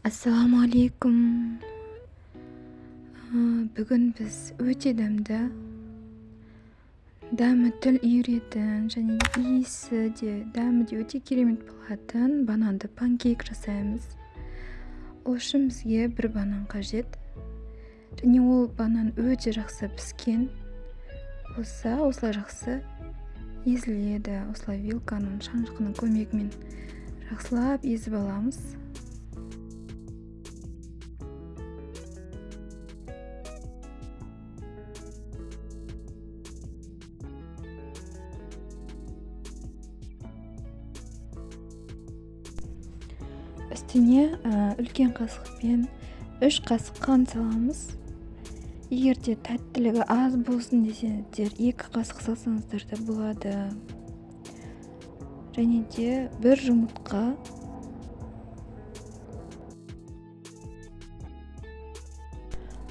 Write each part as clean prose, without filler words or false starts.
Ассаламуалейкум. Бүгін біз өте дәмі тіл үйіретін және иісі де дәмі де өте керемет болатын бананды панкейк жасаймыз. Ол үшін бізге бір банан қажет. Және ол банан өте жақсы піскен болса, осылай жақсы езіледі. Осылай вилканың шанышқының көмегімен жақсылап езіп аламыз. Үстіне үлкен қасықпен 3 қасық қант саламыз. Егер де тәттілігі аз болсын десеңіздер 2 қасық салсаңыздар да болады. Және де 1 жұмыртқа,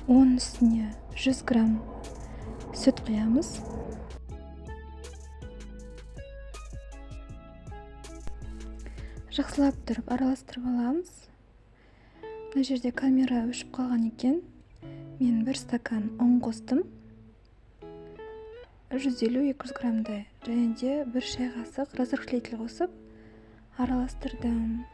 оның үстіне 100 грамм сүт құямыз. Жақсылап тұрып араластырып аламыз. Мына жерде камера өшіп қалған екен. Мен 1 стакан ұн қостым. 150-200 граммдай. Және де 1 шай қасық разрыхлитель қосып араластырдым.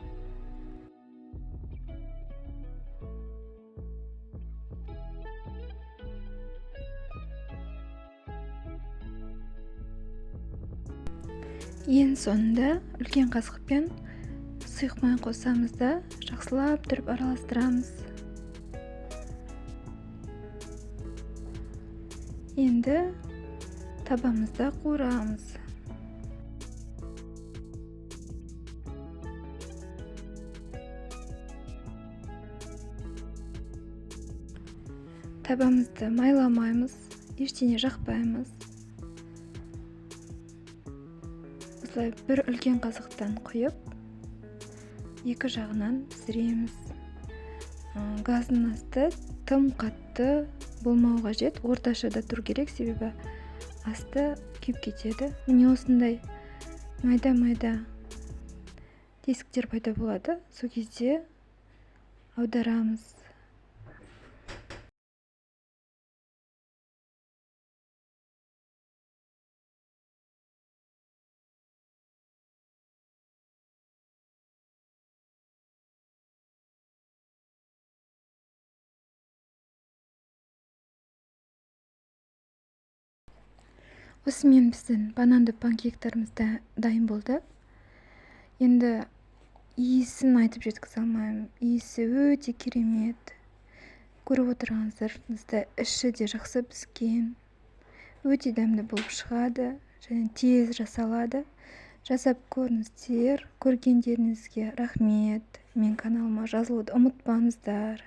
Ең соңында үлкен қасықпен сұйық май қосамыз да жақсылап тұрып араластырамыз. Енді табамызда қуырамыз. Табамызды майламаймыз, ештеңе жақпаймыз. Осылай бір үлкен қасықтан құйып, екі жағынан пісіреміз. Газдың асты тым қатты болмау қажет, орташада тұру керек, себебі асты күйіп кетеді. Міне осындай майда тесіктер пайда болады. Сол кезде аударамыз. Осымен біздің бананды панкейктеріміз дайын болды. Енді иісін айтып жеткізе алмаймын. Иісі өте керемет. Көріп отырғаныңыздар, іші де жақсы піскен. Өте дәмді болып шығады және тез жасалады. Жасап көріңіздер. Көргендеріңізге рахмет. Мен каналыма жазылуды ұмытпаңыздар.